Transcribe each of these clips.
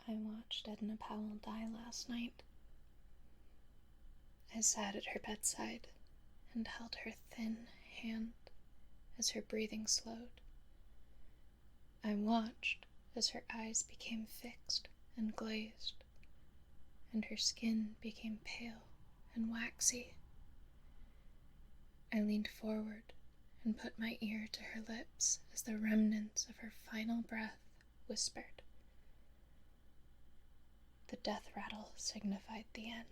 I watched Edna Powell die last night. I sat at her bedside and held her thin hand as her breathing slowed. I watched as her eyes became fixed and glazed, and her skin became pale and waxy. I leaned forward and put my ear to her lips as the remnants of her final breath whispered. The death rattle signified the end.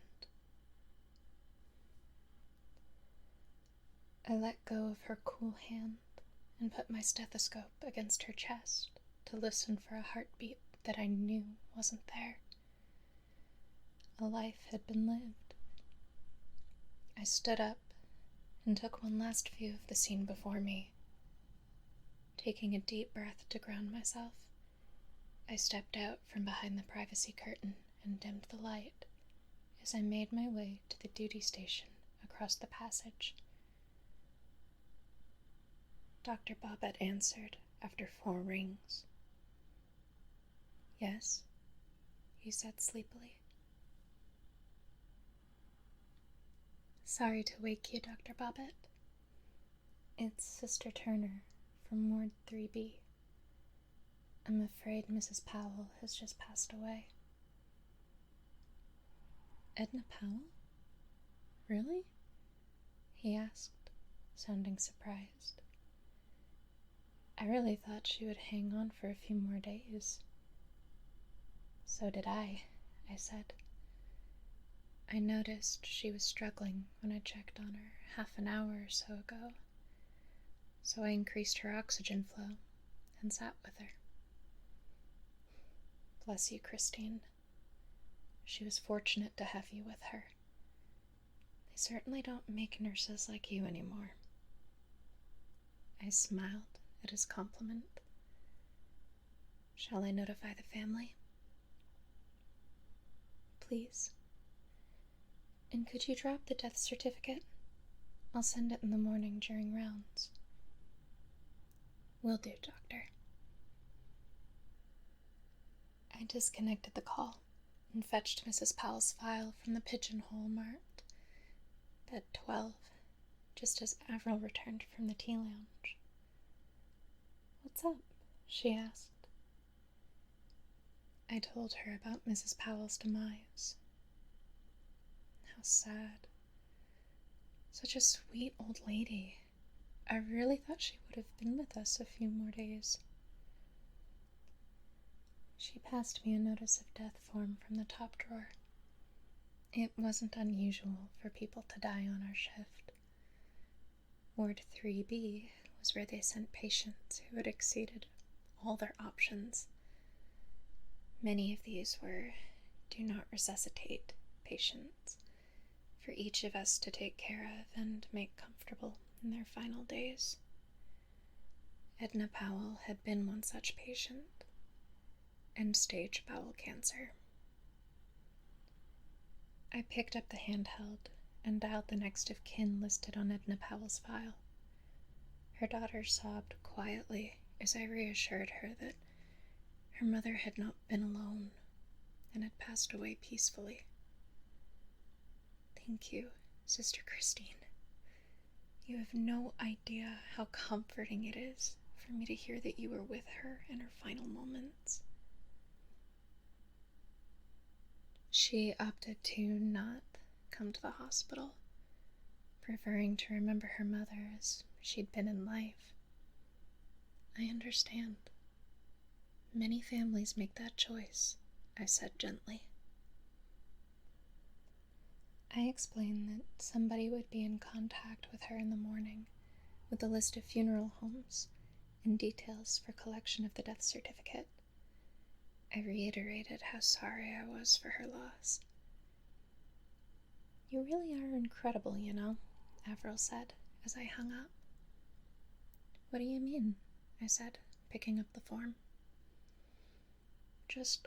I let go of her cool hand and put my stethoscope against her chest to listen for a heartbeat that I knew wasn't there. A life had been lived. I stood up and took one last view of the scene before me. Taking a deep breath to ground myself, I stepped out from behind the privacy curtain and dimmed the light as I made my way to the duty station across the passage. Dr. Bobbitt answered after 4 rings. "Yes," he said sleepily. "Sorry to wake you, Dr. Bobbitt. It's Sister Turner from Ward 3B. I'm afraid Mrs. Powell has just passed away." "Edna Powell? Really?" he asked, sounding surprised. "I really thought she would hang on for a few more days." "So did I said. I noticed she was struggling when I checked on her half an hour or so ago, so I increased her oxygen flow and sat with her." "Bless you, Christine. She was fortunate to have you with her. They certainly don't make nurses like you anymore." I smiled at his compliment. "Shall I notify the family?" "Please. And could you drop the death certificate? I'll send it in the morning during rounds." "Will do, Doctor." I disconnected the call and fetched Mrs. Powell's file from the pigeonhole marked Bed 12, just as Avril returned from the tea lounge. "What's up?" she asked. I told her about Mrs. Powell's demise. How sad. Such a sweet old lady. I really thought she would have been with us a few more days. She passed me a notice of death form from the top drawer. It wasn't unusual for people to die on our shift. Ward 3B was where they sent patients who had exceeded all their options. Many of these were do not resuscitate patients for each of us to take care of and make comfortable in their final days. Edna Powell had been one such patient, end-stage bowel cancer. I picked up the handheld and dialed the next of kin listed on Edna Powell's file. Her daughter sobbed quietly as I reassured her that her mother had not been alone and had passed away peacefully. "Thank you, Sister Christine. You have no idea how comforting it is for me to hear that you were with her in her final moments." She opted to not come to the hospital, preferring to remember her mother as she'd been in life. "I understand. Many families make that choice," I said gently. I explained that somebody would be in contact with her in the morning with a list of funeral homes and details for collection of the death certificate. I reiterated how sorry I was for her loss. "You really are incredible, you know," Avril said as I hung up. "What do you mean?" I said, picking up the form. "Just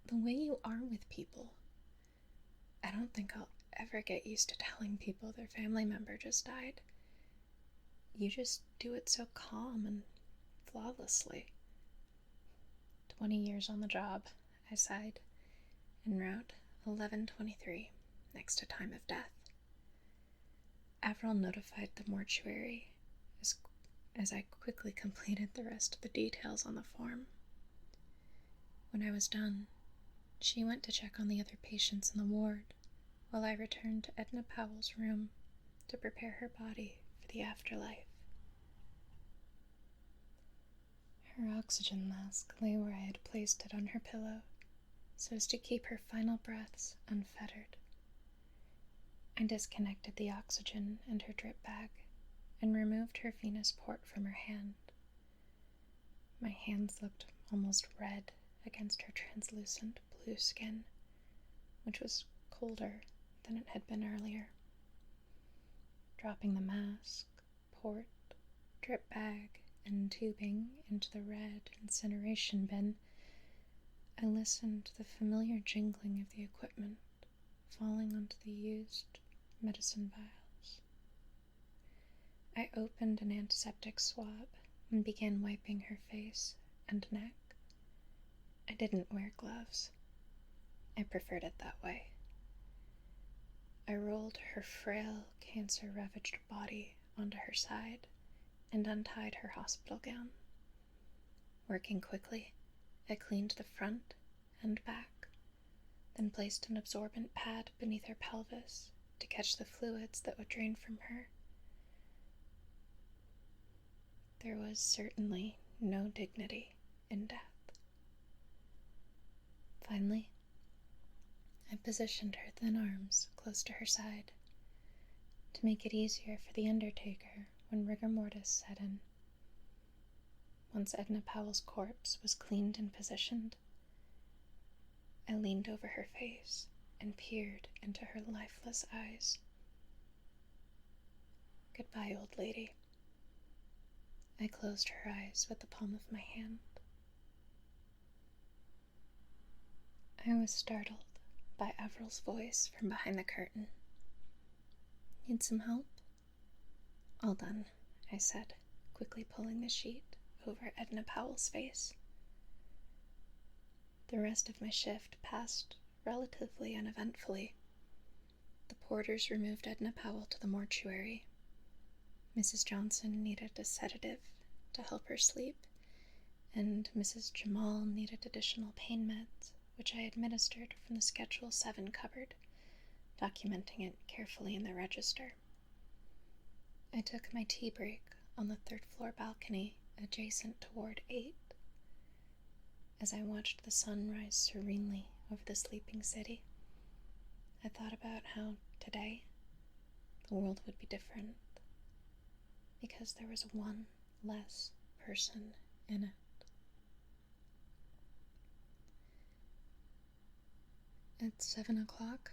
the way you are with people. I don't think I'll ever get used to telling people their family member just died. You just do it so calm and flawlessly." 20 years on the job, I sighed, and wrote 11:23 next to time of death. Avril notified the mortuary as I quickly completed the rest of the details on the form. When I was done, she went to check on the other patients in the ward, while I returned to Edna Powell's room to prepare her body for the afterlife. Her oxygen mask lay where I had placed it on her pillow, so as to keep her final breaths unfettered. I disconnected the oxygen and her drip bag, and removed her venous port from her hand. My hands looked almost red against her translucent blue skin, which was colder than it had been earlier. Dropping the mask, port, drip bag, and tubing into the red incineration bin, I listened to the familiar jingling of the equipment falling onto the used medicine vials. I opened an antiseptic swab and began wiping her face and neck. I didn't wear gloves. I preferred it that way. I rolled her frail, cancer-ravaged body onto her side and untied her hospital gown. Working quickly, I cleaned the front and back, then placed an absorbent pad beneath her pelvis to catch the fluids that would drain from her. There was certainly no dignity in death. Finally, I positioned her thin arms close to her side to make it easier for the undertaker when rigor mortis set in. Once Edna Powell's corpse was cleaned and positioned, I leaned over her face and peered into her lifeless eyes. Goodbye, old lady. I closed her eyes with the palm of my hand. I was startled by Avril's voice from behind the curtain. Need some help? All done, I said, quickly pulling the sheet over Edna Powell's face. The rest of my shift passed relatively uneventfully. The porters removed Edna Powell to the mortuary. Mrs. Johnson needed a sedative to help her sleep, and Mrs. Jamal needed additional pain meds, which I administered from the Schedule 7 cupboard, documenting it carefully in the register. I took my tea break on the third-floor balcony adjacent to Ward 8. As I watched the sun rise serenely over the sleeping city, I thought about how today the world would be different because there was one less person in it. At 7 o'clock,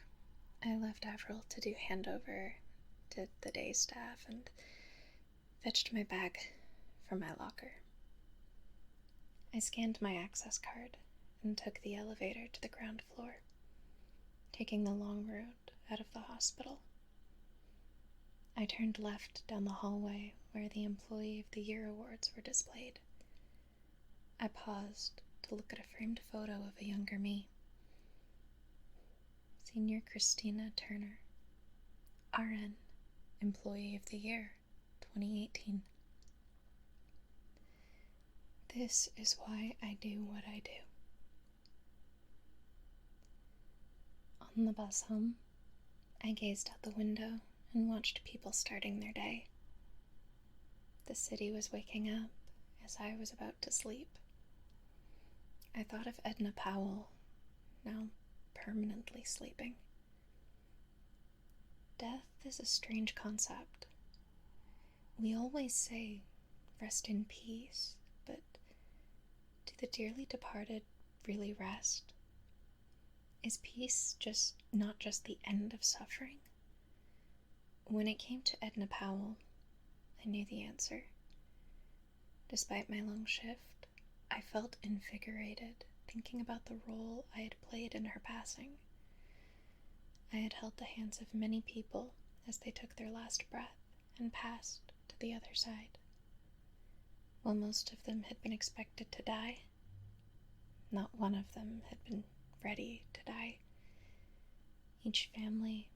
I left Avril to do handover to the day staff and fetched my bag from my locker. I scanned my access card and took the elevator to the ground floor, taking the long route out of the hospital. I turned left down the hallway where the Employee of the Year awards were displayed. I paused to look at a framed photo of a younger me. Senior Christina Turner, RN, Employee of the Year, 2018. This is why I do what I do. On the bus home, I gazed out the window and watched people starting their day. The city was waking up as I was about to sleep. I thought of Edna Powell, now permanently sleeping. Death is a strange concept. We always say, rest in peace, but do the dearly departed really rest? Is peace not just the end of suffering? When it came to Edna Powell, I knew the answer. Despite my long shift, I felt invigorated thinking about the role I had played in her passing. I had held the hands of many people as they took their last breath and passed to the other side. While most of them had been expected to die, not one of them had been ready to die. Each family,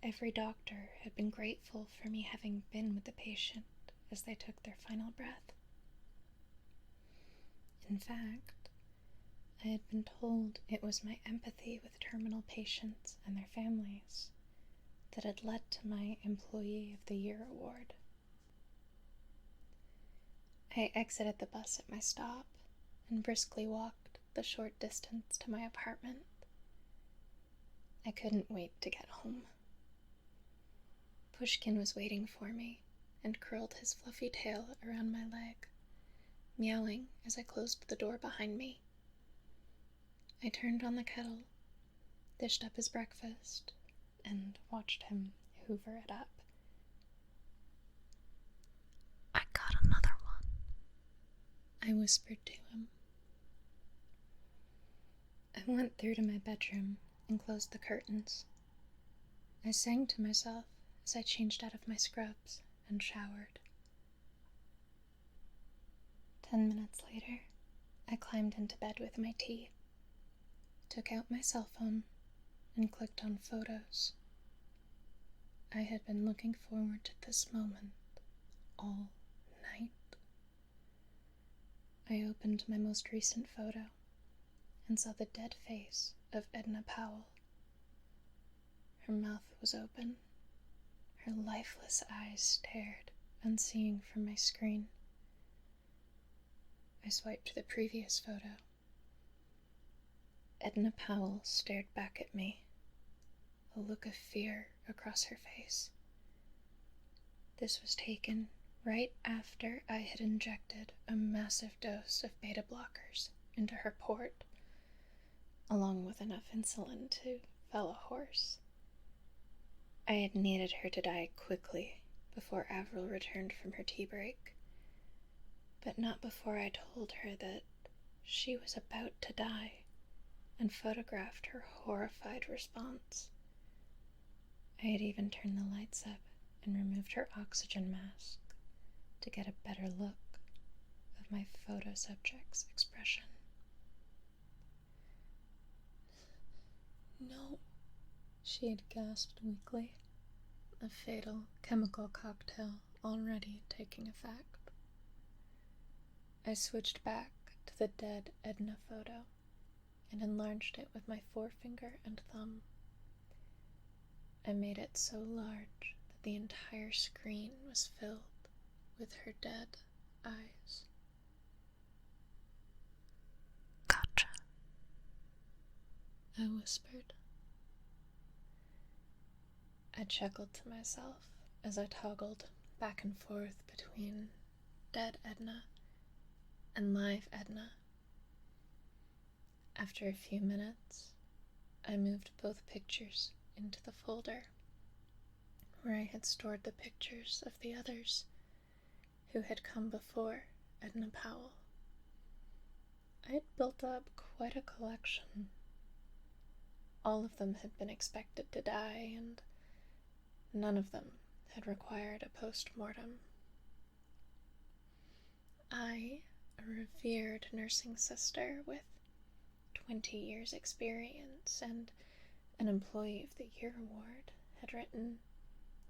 every doctor had been grateful for me having been with the patient as they took their final breath. In fact, I had been told it was my empathy with terminal patients and their families that had led to my Employee of the Year award. I exited the bus at my stop and briskly walked the short distance to my apartment. I couldn't wait to get home. Pushkin was waiting for me and curled his fluffy tail around my leg, meowing as I closed the door behind me. I turned on the kettle, dished up his breakfast, and watched him hoover it up. "I got another one," I whispered to him. I went through to my bedroom and closed the curtains. I sang to myself as I changed out of my scrubs and showered. 10 minutes later, I climbed into bed with my tea, took out my cell phone, and clicked on photos. I had been looking forward to this moment all night. I opened my most recent photo and saw the dead face of Edna Powell. Her mouth was open. Her lifeless eyes stared, unseeing from my screen. I swiped to the previous photo. Edna Powell stared back at me, a look of fear across her face. This was taken right after I had injected a massive dose of beta blockers into her port, along with enough insulin to fell a horse. I had needed her to die quickly before Avril returned from her tea break, but not before I told her that she was about to die and photographed her horrified response. I had even turned the lights up and removed her oxygen mask to get a better look of my photo subject's expression. "No," she had gasped weakly, a fatal chemical cocktail already taking effect. I switched back to the dead Edna photo and enlarged it with my forefinger and thumb. I made it so large that the entire screen was filled with her dead eyes. "Gotcha," I whispered. I chuckled to myself as I toggled back and forth between dead Edna and live Edna. After a few minutes, I moved both pictures into the folder where I had stored the pictures of the others who had come before Edna Powell. I had built up quite a collection. All of them had been expected to die, and none of them had required a post-mortem. I, a revered nursing sister with 20 years' experience and an Employee of the Year award, had written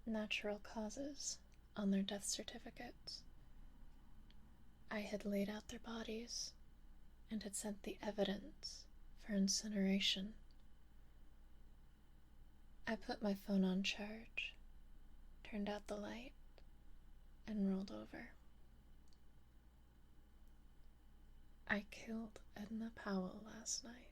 natural causes on their death certificates. I had laid out their bodies and had sent the evidence for incineration. I put my phone on charge, turned out the light, and rolled over. I killed Edna Powell last night.